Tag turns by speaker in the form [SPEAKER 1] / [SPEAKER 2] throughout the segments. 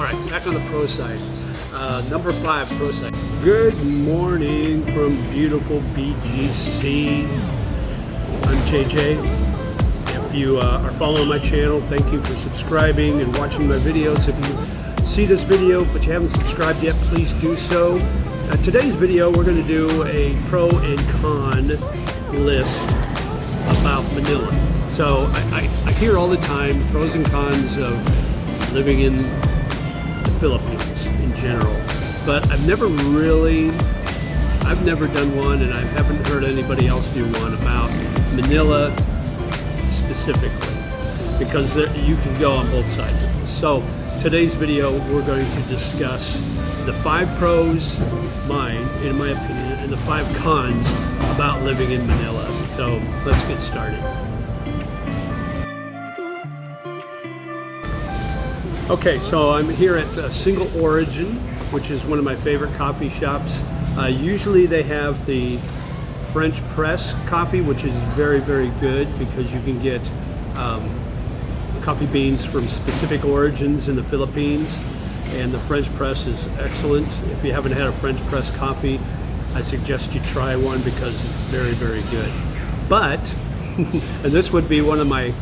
[SPEAKER 1] All right, back on the pro side. Number 5 pro side. Good morning from beautiful BGC. I'm JJ. If you are following my channel, thank you for subscribing and watching my videos. If you see this video but you haven't subscribed yet, please do so. Today's video, we're going to do a pro and con list about Manila. So I hear all the time pros and cons of living in the Philippines in general, but I've never done one, and I haven't heard anybody else do one about Manila specifically, because you can go on both sides of this. So today's video, we're going to discuss the 5 pros, in my opinion, and the 5 cons about living in Manila. So let's get started. Okay, so I'm here at Single Origin, which is one of my favorite coffee shops. Usually they have the French press coffee, which is very, very good because you can get coffee beans from specific origins in the Philippines, and the French press is excellent. If you haven't had a French press coffee, I suggest you try one because it's very, very good. But, and this would be one of my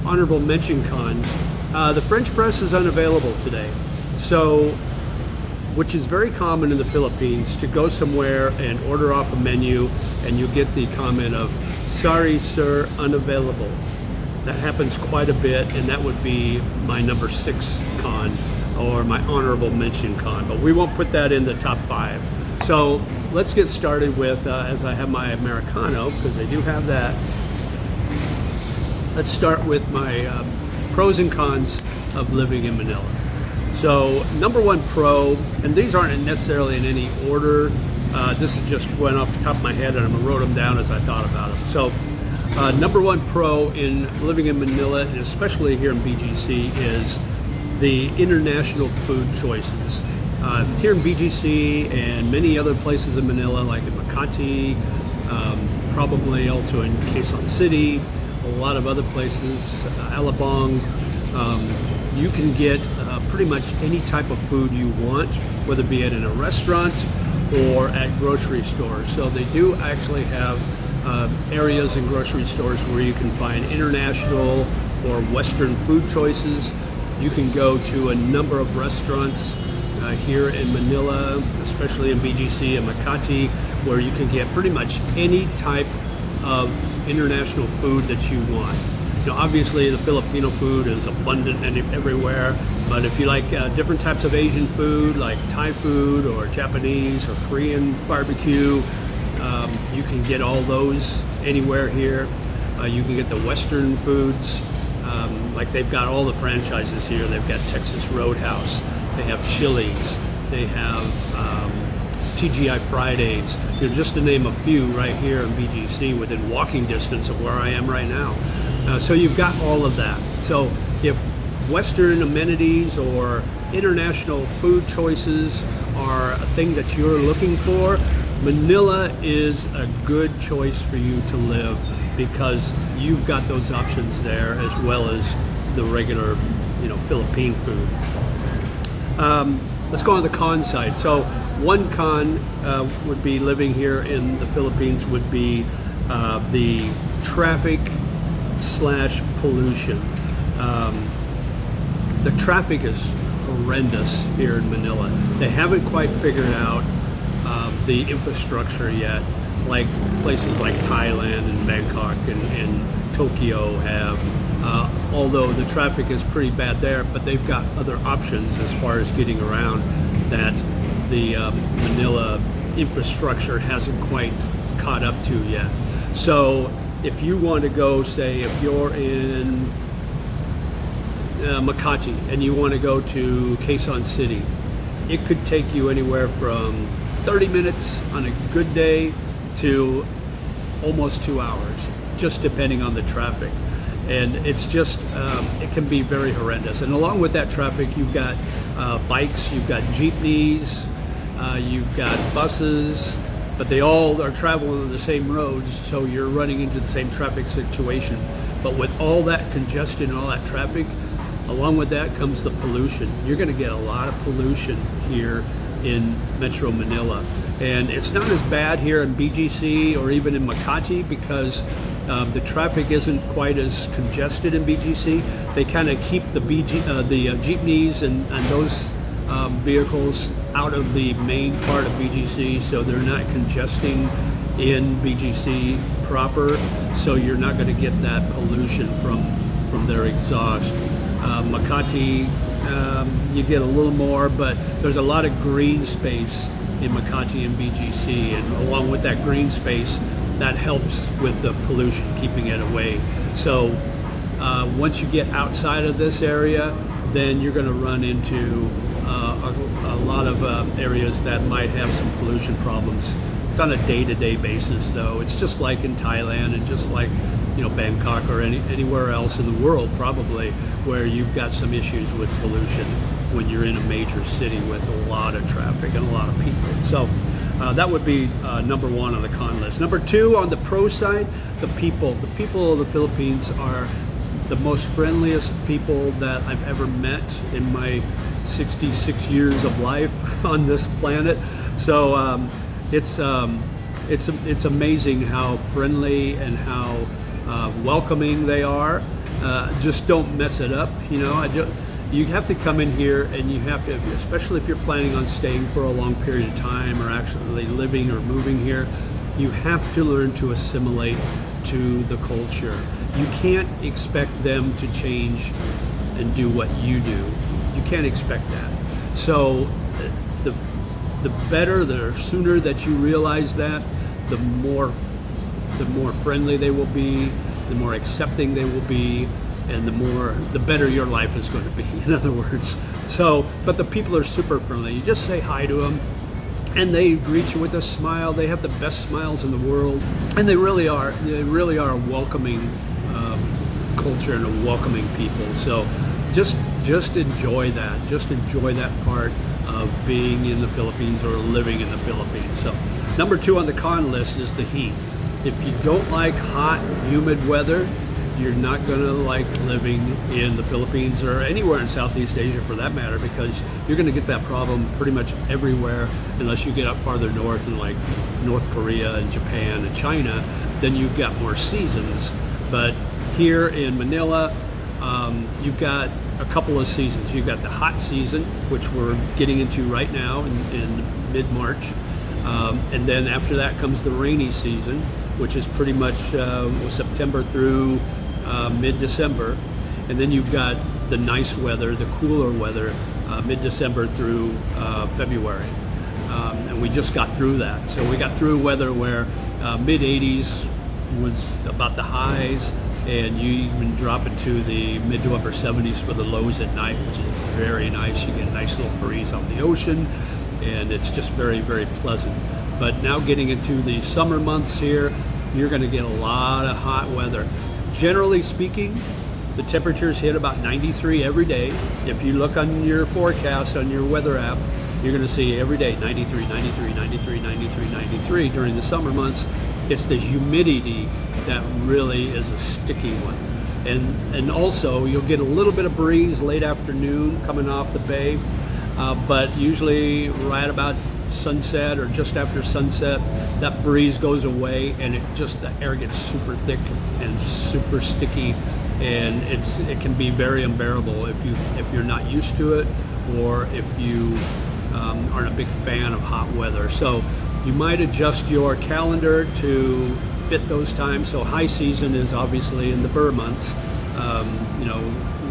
[SPEAKER 1] honorable mention cons, the French press is unavailable today. So, which is very common in the Philippines, to go somewhere and order off a menu and you get the comment of, "Sorry sir, unavailable." That happens quite a bit, and that would be my number 6 con, or my honorable mention con, but we won't put that in the top 5. So let's get started with, as I have my Americano, because they do have that. Let's start with my pros and cons of living in Manila. So number 1 pro, and these aren't necessarily in any order, this is just went off the top of my head and I wrote them down as I thought about them. So number 1 pro in living in Manila, and especially here in BGC, is the international food choices. Here in BGC and many other places in Manila, like in Makati, probably also in Quezon City, a lot of other places, Alabang, you can get pretty much any type of food you want, whether it be in a restaurant or at grocery stores. So they do actually have areas in grocery stores where you can find international or Western food choices. You can go to a number of restaurants here in Manila, especially in BGC and Makati, where you can get pretty much any type of international food that you want. You know, obviously the Filipino food is abundant everywhere, but if you like different types of Asian food, like Thai food or Japanese or Korean barbecue, you can get all those anywhere here. You can get the Western foods, like they've got all the franchises here. They've got Texas Roadhouse, they have Chili's, they have TGI Fridays, you know, just to name a few right here in BGC within walking distance of where I am right now. So you've got all of that. So if Western amenities or international food choices are a thing that you're looking for, Manila is a good choice for you to live, because you've got those options there, as well as the regular, you know, Philippine food. Let's go on the con side. So one con would be living here in the Philippines would be the traffic / pollution. The traffic is horrendous here in Manila. They haven't quite figured out the infrastructure yet, like places like Thailand and Bangkok and Tokyo have. Although the traffic is pretty bad there, but they've got other options as far as getting around that the Manila infrastructure hasn't quite caught up to yet. So if you want to go, say if you're in Makati and you want to go to Quezon City, it could take you anywhere from 30 minutes on a good day to almost 2 hours, just depending on the traffic. And it's just, it can be very horrendous. And along with that traffic, you've got bikes, you've got jeepneys, you've got buses, but they all are traveling on the same roads, so you're running into the same traffic situation. But with all that congestion and all that traffic, Along with that comes the pollution. You're going to get a lot of pollution here in Metro Manila. And it's not as bad here in BGC or even in Makati because the traffic isn't quite as congested in BGC. They kind of keep the jeepneys and those vehicles out of the main part of BGC, so they're not congesting in BGC proper, so you're not going to get that pollution from their exhaust. Makati, you get a little more, but there's a lot of green space in Makati and BGC, and along with that green space, that helps with the pollution, keeping it away. So once you get outside of this area, then you're going to run into a lot of areas that might have some pollution problems. It's on a day-to-day basis, though. It's just like in Thailand and just like Bangkok or anywhere else in the world, probably, where you've got some issues with pollution when you're in a major city with a lot of traffic and a lot of people. So that would be number one on the con list. Number two, on the pro side, the people. The people of the Philippines are the most friendliest people that I've ever met in my 66 years of life on this planet. So it's amazing how friendly and how welcoming they are. Just don't mess it up. You have to come in here and you have to, especially if you're planning on staying for a long period of time or actually living or moving here, you have to learn to assimilate to the culture. You can't expect them to change and do what you do. You can't expect that. So the better, the sooner that you realize that, the more friendly they will be, the more accepting they will be, and the better your life is going to be, in other words. So, but the people are super friendly. You just say hi to them, and they greet you with a smile. They have the best smiles in the world, and they really are a welcoming culture and a welcoming people. So just enjoy that. Just enjoy that part of being in the Philippines or living in the Philippines. So number two on the con list is the heat. If you don't like hot, humid weather, you're not going to like living in the Philippines or anywhere in Southeast Asia for that matter, because you're going to get that problem pretty much everywhere unless you get up farther north in like North Korea and Japan and China. Then you've got more seasons. But here in Manila, you've got a couple of seasons. You've got the hot season, which we're getting into right now in mid-March. And then after that comes the rainy season, which is pretty much September through mid-December. And then you've got the nice weather, the cooler weather, mid-December through February. And we just got through that. So we got through weather where mid-80s was about the highs, and you even drop into the mid to upper 70s for the lows at night, which is very nice. You get a nice little breeze off the ocean, and it's just very, very pleasant. But now getting into the summer months here, you're going to get a lot of hot weather. Generally speaking, the temperatures hit about 93 every day. If you look on your forecast on your weather app, you're going to see every day 93, 93, 93, 93, 93 during the summer months. It's the humidity that really is a sticky one. And also you'll get a little bit of breeze late afternoon coming off the bay, but usually right about sunset or just after sunset, that breeze goes away and the air gets super thick and super sticky, and it can be very unbearable if you're not used to it, or if you aren't a big fan of hot weather. So you might adjust your calendar to fit those times. So high season is obviously in the Burr months,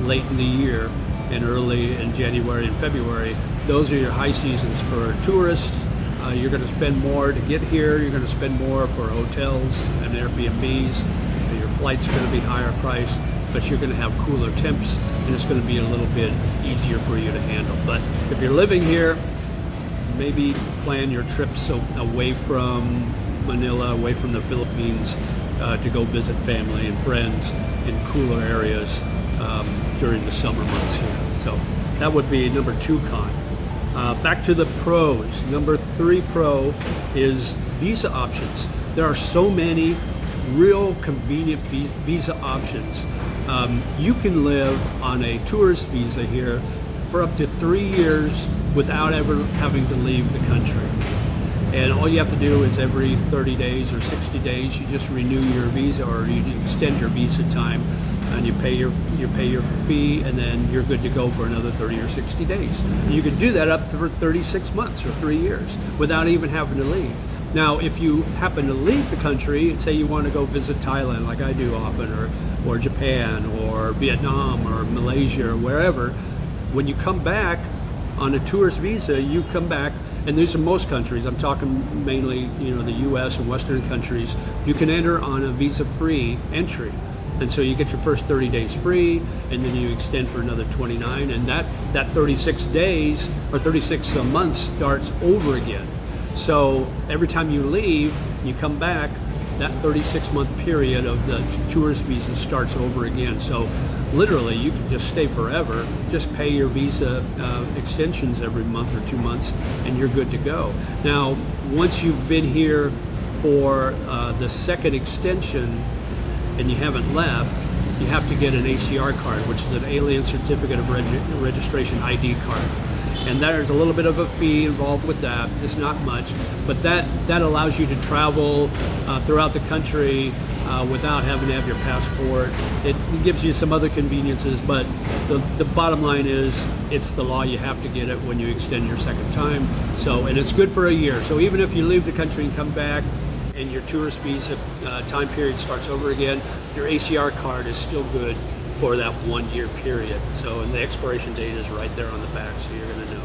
[SPEAKER 1] late in the year and early in January and February. Those are your high seasons for tourists. You're going to spend more to get here. You're going to spend more for hotels and Airbnbs. Your flight's going to be higher priced, but you're going to have cooler temps, and it's going to be a little bit easier for you to handle. But if you're living here, maybe plan your trips away from Manila, away from the Philippines, to go visit family and friends in cooler areas during the summer months here. So that would be number two con. Back to the pros. Number three pro is visa options. There are so many real convenient visa options. You can live on a tourist visa here for up to 3 years without ever having to leave the country. And all you have to do is every 30 days or 60 days, you just renew your visa, or you extend your visa time, and you pay your fee, and then you're good to go for another 30 or 60 days. And you can do that up for 36 months or 3 years without even having to leave. Now, if you happen to leave the country, say you want to go visit Thailand, like I do often, or Japan, or Vietnam, or Malaysia, or wherever, when you come back on a tourist visa, you come back, and these are most countries, I'm talking mainly, the US and Western countries, you can enter on a visa-free entry. And so you get your first 30 days free, and then you extend for another 29, and that 36 days, or 36 months starts over again. So every time you leave, you come back, that 36-month period of the tourist visa starts over again. So literally, you can just stay forever, just pay your visa extensions every month or 2 months, and you're good to go. Now, once you've been here for the second extension and you haven't left, you have to get an ACR card, which is an Alien Certificate of Registration ID card. And there's a little bit of a fee involved with that. It's not much, but that allows you to travel throughout the country without having to have your passport. It gives you some other conveniences, but the bottom line is it's the law. You have to get it when you extend your second time. So, and it's good for a year. So even if you leave the country and come back, and your tourist visa time period starts over again, your ACR card is still good for that 1 year period. So, and the expiration date is right there on the back, so you're going to know.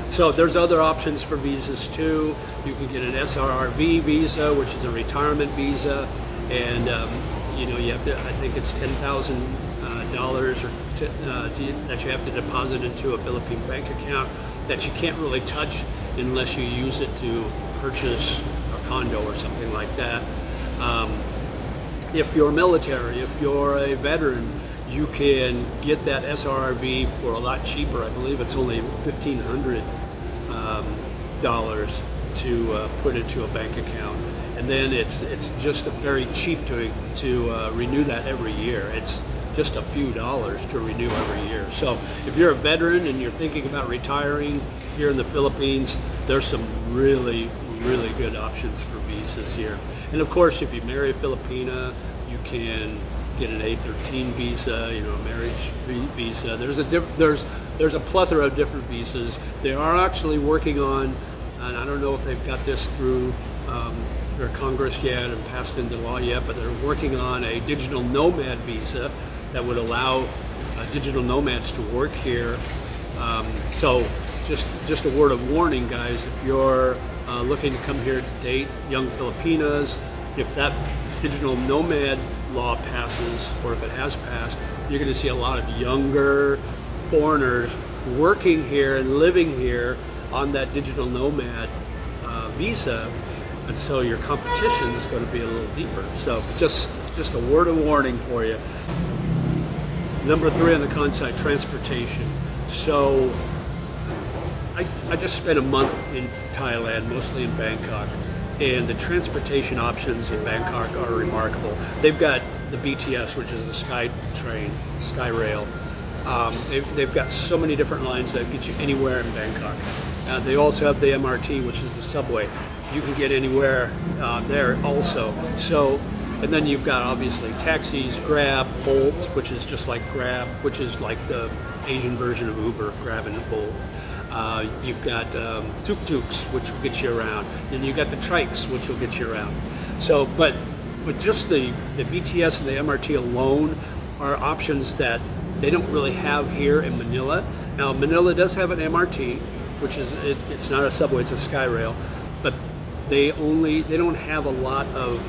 [SPEAKER 1] So there's other options for visas too. You can get an SRRV visa, which is a retirement visa, and you have to, I think it's $10,000 that you have to deposit into a Philippine bank account that you can't really touch unless you use it to purchase a condo or something like that. If you're military, if you're a veteran, you can get that SRRV for a lot cheaper. I believe it's only $1,500 to put into a bank account, and then it's just very cheap to renew that every year. It's just a few dollars to renew every year. So if you're a veteran and you're thinking about retiring here in the Philippines, there's some really good options for visas here. And of course, if you marry a Filipina, you can get an A13 visa, a marriage visa. There's a plethora of different visas. They are actually working on, and I don't know if they've got this through their Congress yet and passed into law yet, but they're working on a digital nomad visa that would allow digital nomads to work here. So just a word of warning, guys, if you're looking to come here to date young Filipinas, if that digital nomad law passes, or if it has passed, you're going to see a lot of younger foreigners working here and living here on that digital nomad visa, and so your competition is going to be a little deeper. So just a word of warning for you. Number 3 on the con side, transportation. So I just spent a month in Thailand, mostly in Bangkok, and the transportation options in Bangkok are remarkable. They've got the BTS, which is the Sky Train, Sky Rail. They've got so many different lines that get you anywhere in Bangkok. They also have the MRT, which is the subway. You can get anywhere there also. So, and then you've got obviously taxis, Grab, Bolt, which is just like Grab, which is like the Asian version of Uber, Grab and Bolt. You've got tuk-tuks, which will get you around. Then you've got the trikes, which will get you around. So, but just the BTS and the MRT alone are options that they don't really have here in Manila. Now, Manila does have an MRT, which is, it's not a subway, it's a Sky Rail, but they don't have a lot of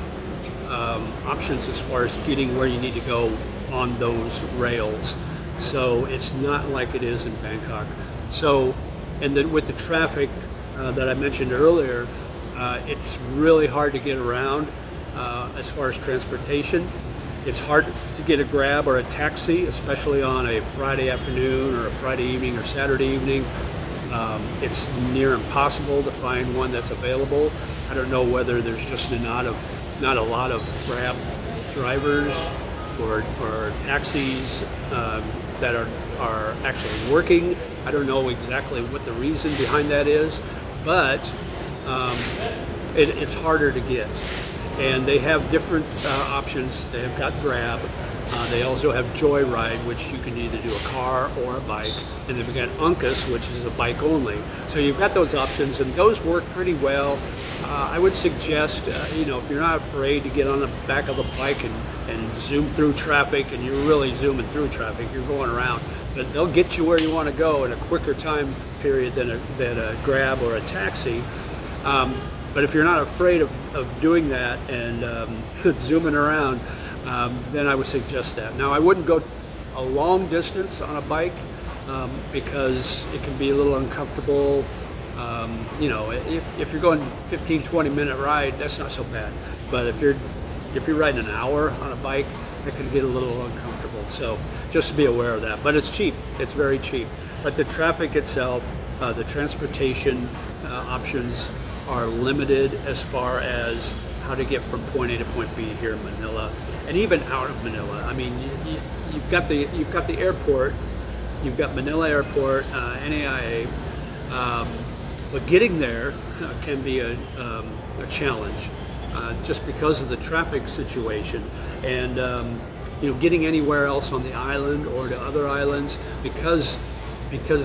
[SPEAKER 1] options as far as getting where you need to go on those rails. So it's not like it is in Bangkok. So, and then with the traffic that I mentioned earlier, it's really hard to get around as far as transportation. It's hard to get a Grab or a taxi, especially on a Friday afternoon or a Friday evening or Saturday evening. It's near impossible to find one that's available. I don't know whether there's just not a lot of Grab drivers or taxis that are actually working. I don't know exactly what the reason behind that is, but it's harder to get. And they have different options. They have got Grab. They also have Joyride, which you can either do a car or a bike. And they've got Uncas, which is a bike only. So you've got those options, and those work pretty well. I would suggest, if you're not afraid to get on the back of a bike and zoom through traffic, and you're really zooming through traffic, you're going around, but they'll get you where you want to go in a quicker time period than a Grab or a taxi. But if you're not afraid of doing that and zooming around, then I would suggest that. Now, I wouldn't go a long distance on a bike because it can be a little uncomfortable. If you're going 15-20 minute ride, that's not so bad. But if you're riding an hour on a bike, it can get a little uncomfortable. So just to be aware of that. But it's cheap. It's very cheap. But the traffic itself, the transportation options are limited as far as how to get from point A to point B here in Manila, and even out of Manila. I mean, you've got the airport, you've got Manila Airport, NAIA, but getting there can be a challenge just because of the traffic situation, and getting anywhere else on the island or to other islands because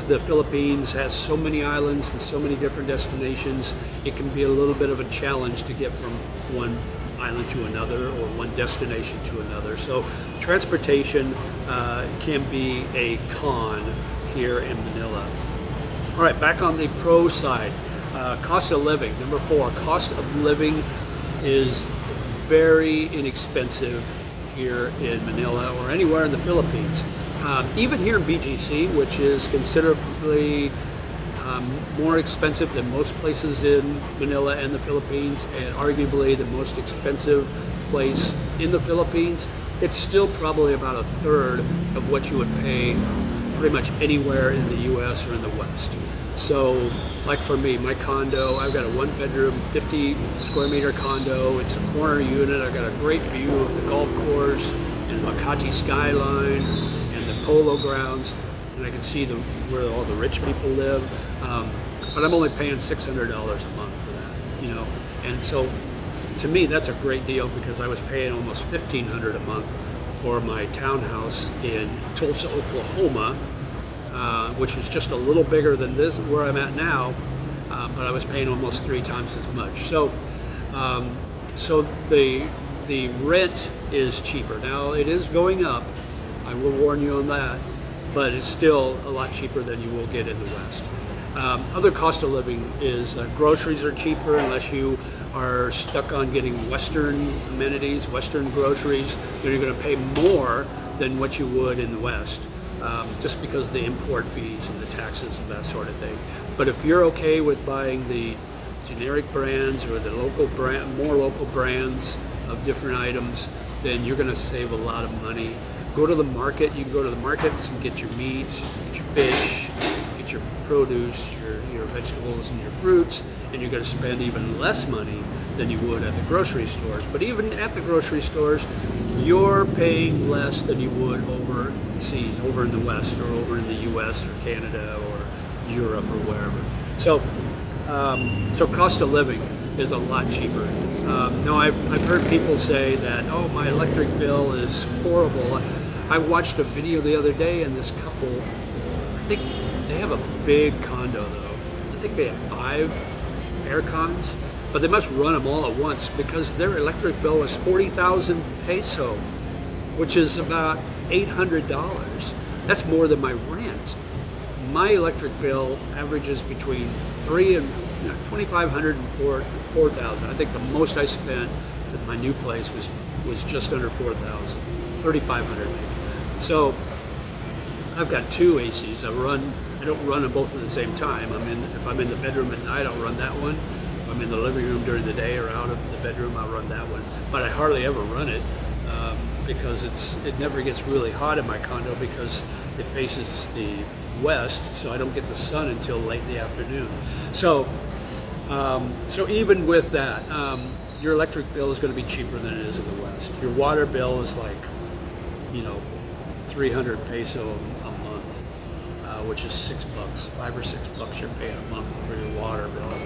[SPEAKER 1] the Philippines has so many islands and so many different destinations. It can be a little bit of a challenge to get from one island to another or one destination to another. So transportation can be a con here in Manila. All right, back on the pro side, cost of living. Number 4, cost of living is very inexpensive here in Manila or anywhere in the Philippines. Even here in BGC, which is considerably more expensive than most places in Manila and the Philippines, and arguably the most expensive place in the Philippines, it's still probably about a third of what you would pay pretty much anywhere in the US or in the West. So, like for me, my condo, I've got a 1-bedroom, 50 square meter condo. It's a corner unit. I've got a great view of the golf course and Makati skyline and the polo grounds, and I can see where all the rich people live. But I'm only paying $600 a month for that, And so, to me, that's a great deal because I was paying almost $1,500 a month for my townhouse in Tulsa, Oklahoma, which is just a little bigger than this where I'm at now, but I was paying almost 3 times as much. So, the rent is cheaper. Now it is going up. I will warn you on that, but it's still a lot cheaper than you will get in the West. Other cost of living is groceries are cheaper unless you are stuck on getting Western amenities, Western groceries. Then you're going to pay more than what you would in the West, just because of the import fees and the taxes and that sort of thing. But if you're okay with buying the generic brands or the more local brands of different items, then you're going to save a lot of money. Go to the market. You can go to the markets and get your meat, get your fish, get your produce, your vegetables and your fruits, and you're going to spend even less money than you would at the grocery stores. But even at the grocery stores, you're paying less than you would overseas, over in the West or over in the US or Canada or Europe or wherever. So cost of living is a lot cheaper. Now I've heard people say that, oh, my electric bill is horrible. I watched a video the other day, and this couple, I think they have a big condo though. I think they have 5 air cons, but they must run them all at once because their electric bill was 40,000 peso, which is about $800. That's more than my rent. My electric bill averages between $2,500 and $4,000. I think the most I spent at my new place was just under $4,000, $3,500 maybe. So I've got 2 ACs. I don't run them both at the same time. If I'm in the bedroom at night, I'll run that one. If I'm in the living room during the day or out of the bedroom, I'll run that one. But I hardly ever run it because it never gets really hot in my condo because it faces the west, so I don't get the sun until late in the afternoon. So even with that, your electric bill is going to be cheaper than it is in the West. Your water bill is like you know, 300 peso a month, which is $6, $5 or $6 you're paying a month for your water bill.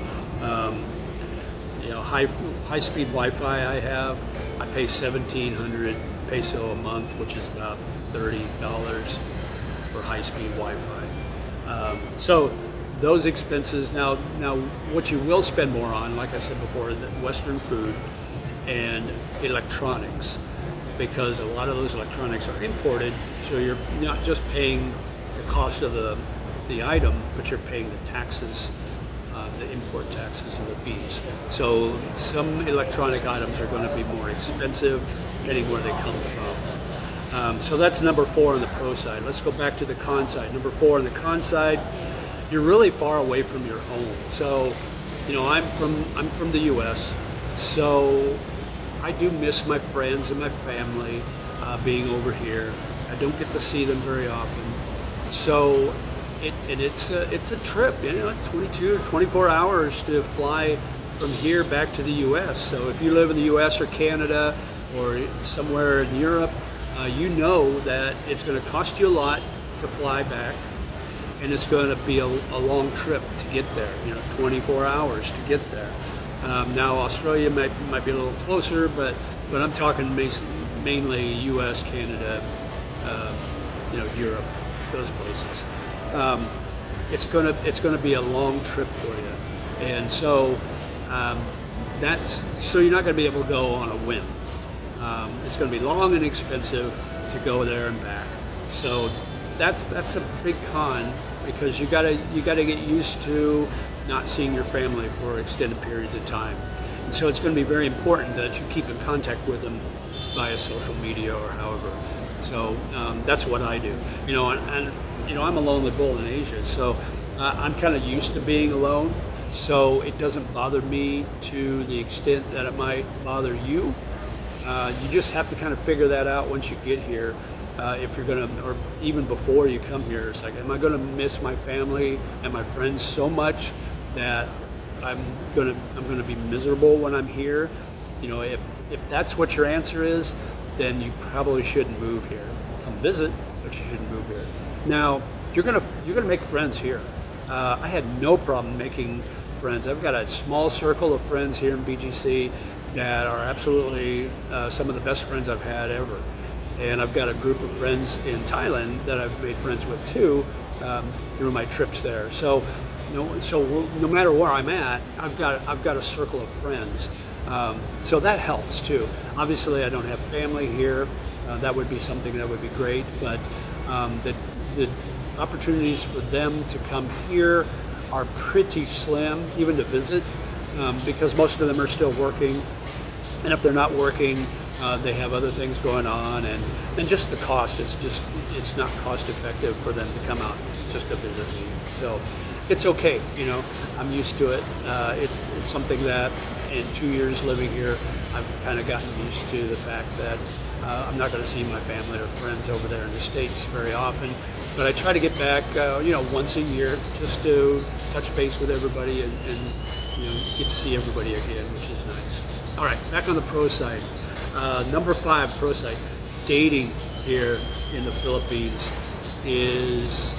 [SPEAKER 1] You know, high-speed Wi-Fi I have, I pay 1,700 peso a month, which is about $30 for high-speed Wi-Fi. So those expenses, now what you will spend more on, like I said before, the Western food and electronics, because a lot of those electronics are imported, so you're not just paying the cost of the item, but you're paying the taxes, the import taxes and the fees. So some electronic items are going to be more expensive depending where they come from. So that's number 4 on the pro side. Let's go back to the con side. Number 4 on the con side, you're really far away from your home. So, you know, I'm from the U.S., so I do miss my friends and my family being over here. I don't get to see them very often. So it's a trip, you know, 22 or 24 hours to fly from here back to the U.S. So if you live in the U.S. or Canada or somewhere in Europe, you know that it's going to cost you a lot to fly back, and it's going to be a long trip to get there, you know, 24 hours to get there. Now Australia might be a little closer, but I'm talking mainly U.S., Canada, you know, Europe, those places. It's gonna be a long trip for you, and so so you're not gonna be able to go on a whim. It's gonna be long and expensive to go there and back. So that's a big con, because you gotta get used to not seeing your family for extended periods of time. And so it's going to be very important that you keep in contact with them via social media or however. So that's what I do. You know, and you know, I'm a lonely bull in Asia, so I'm kind of used to being alone. So it doesn't bother me to the extent that it might bother you. You just have to kind of figure that out once you get here. If you're gonna, or even before you come here, it's like, am I gonna miss my family and my friends so much that I'm gonna be miserable when I'm here? You know, if that's what your answer is, then you probably shouldn't move here. Come visit, but you shouldn't move here. Now you're gonna make friends here. I had no problem making friends. I've got a small circle of friends here in BGC that are absolutely some of the best friends I've had ever. And I've got a group of friends in Thailand that I've made friends with too, through my trips there. So, no matter where I'm at, I've got a circle of friends. So that helps too. Obviously, I don't have family here. That would be something that would be great. But the opportunities for them to come here are pretty slim, even to visit, because most of them are still working. And if they're not working, they have other things going on, and just the cost, it's not cost effective for them to come out just to visit me. So it's okay, you know, I'm used to it. It's something that in 2 years living here, I've kind of gotten used to the fact that I'm not going to see my family or friends over there in the States very often. But I try to get back, you know, once a year, just to touch base with everybody and you know, get to see everybody again, which is nice. All right, back on the pro side. Number 5, pro side. Dating here in the Philippines is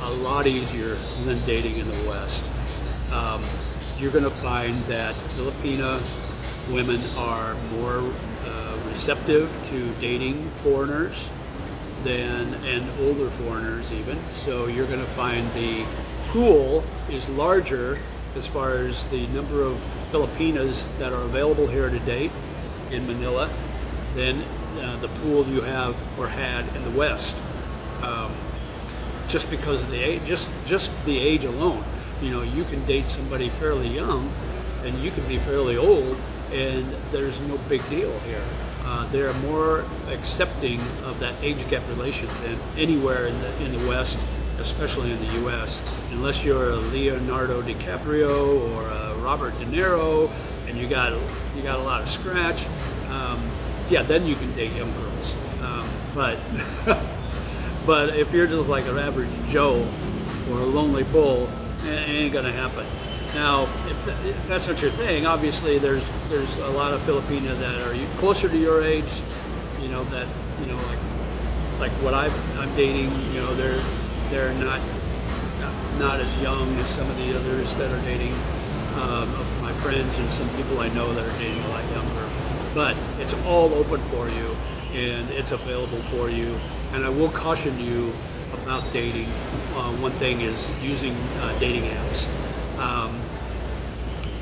[SPEAKER 1] a lot easier than dating in the West. You're going to find that Filipina women are more receptive to dating foreigners and older foreigners even. So you're going to find the pool is larger as far as the number of Filipinas that are available here to date in Manila than the pool you have or had in the West. Just because of the age, just the age alone. You know, you can date somebody fairly young, and you can be fairly old, and there's no big deal here. They're more accepting of that age gap relation than anywhere in the West, especially in the U.S. Unless you're a Leonardo DiCaprio or a Robert De Niro, and you got a lot of scratch. Yeah, then you can date young girls. But if you're just like an average Joe or a lonely bull, it ain't gonna happen. Now, if that's what you're saying, obviously there's a lot of Filipina that are closer to your age, you know, that like what I'm dating. They're not as young as some of the others that are dating, of my friends, and some people I know that are dating a lot younger. But it's all open for you, and it's available for you. And I will caution you about dating. One thing is using dating apps.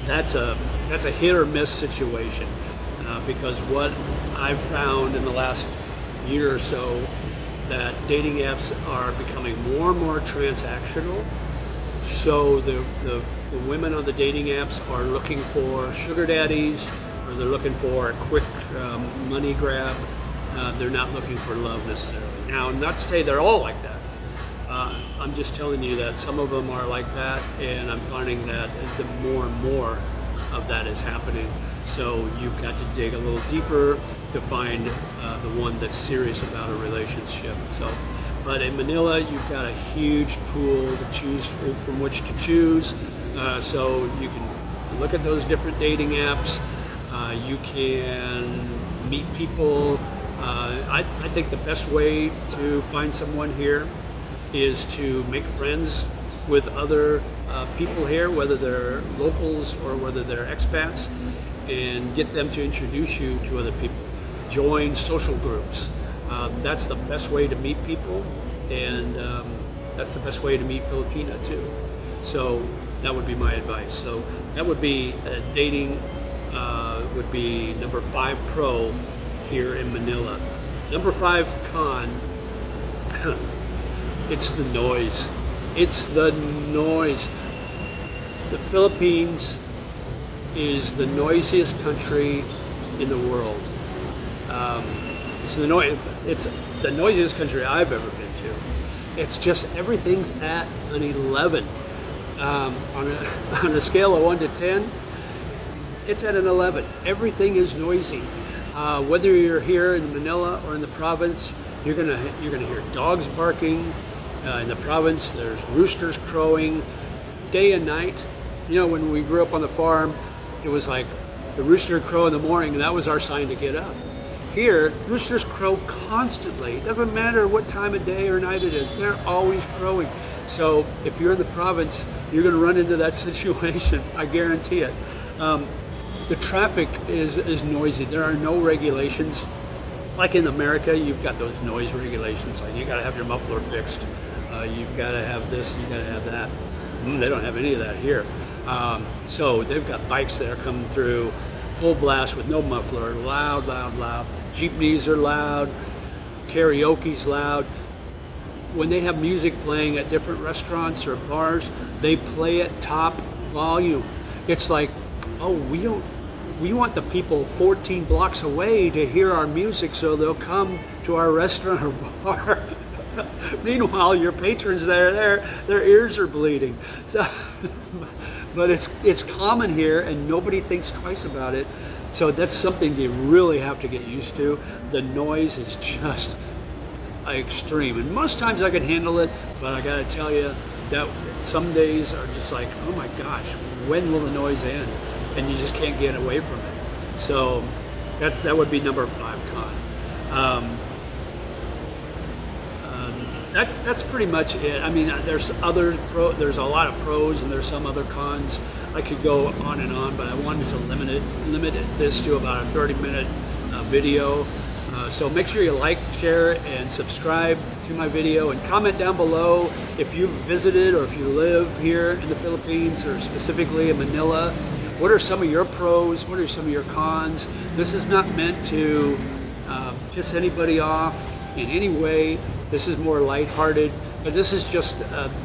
[SPEAKER 1] That's a hit or miss situation, because what I've found in the last year or so, that dating apps are becoming more and more transactional. So the women on the dating apps are looking for sugar daddies, or they're looking for a quick money grab. They're not looking for love necessarily. Now, not to say they're all like that. I'm just telling you that some of them are like that, and I'm finding that the more and more of that is happening. So you've got to dig a little deeper to find the one that's serious about a relationship. But in Manila, you've got a huge pool to choose from which to choose. So you can look at those different dating apps. You can meet people. I think the best way to find someone here is to make friends with other people here, whether they're locals or whether they're expats, and get them to introduce you to other people. Join social groups. That's the best way to meet people, and that's the best way to meet Filipina too. So that would be my advice. So that would be dating would be number 5 pro here in Manila. Number 5 con, it's the noise. It's the noise. The Philippines is the noisiest country in the world. It's the noisiest country I've ever been to. It's just everything's at an 11. On a scale of 1 to 10, it's at an 11. Everything is noisy. Whether you're here in Manila or in the province, you're gonna hear dogs barking. In the province, there's roosters crowing day and night. When we grew up on the farm, it was like the rooster crow in the morning, and that was our sign to get up. Here, roosters crow constantly. It doesn't matter what time of day or night it is, they're always crowing. So if you're in the province, you're going to run into that situation, I guarantee it. The traffic is noisy. There are no regulations. Like in America, you've got those noise regulations, like you got to have your muffler fixed, you've got to have this, you got to have that. They don't have any of that here. So they've got bikes that are coming through full blast with no muffler, loud, loud, loud. Jeepneys are loud, karaoke's loud. When they have music playing at different restaurants or bars, they play at top volume. It's like, oh, we want the people 14 blocks away to hear our music, so they'll come to our restaurant or bar. Meanwhile, your patrons their ears are bleeding. So, but it's common here, and nobody thinks twice about it. So that's something you really have to get used to. The noise is just extreme, and most times I can handle it, but I gotta tell you that some days are just like, oh my gosh, when will the noise end? And you just can't get away from it. So that would be number 5 con. That's pretty much it. I mean, there's a lot of pros, and there's some other cons. I could go on and on, but I wanted to limit this to about a 30-minute video. So make sure you like, share, and subscribe to my video, and comment down below if you've visited or if you live here in the Philippines, or specifically in Manila. What are some of your pros? What are some of your cons? This is not meant to piss anybody off in any way. This is more lighthearted, but this is just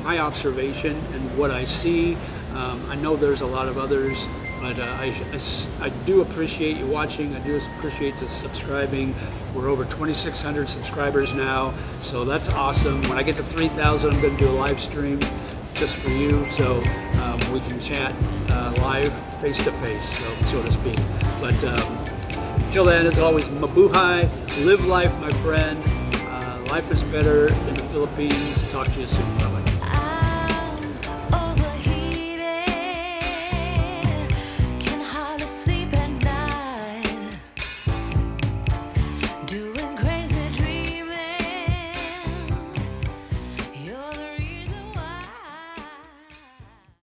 [SPEAKER 1] my observation and what I see. I know there's a lot of others, but I do appreciate you watching. I do appreciate you subscribing. We're over 2,600 subscribers now, so that's awesome. When I get to 3,000, I'm going to do a live stream just for you, so we can chat live, face to face, so to speak. But until then, as always, mabuhay, live life, my friend. Life is better in the Philippines. Talk to you soon. Bye-bye.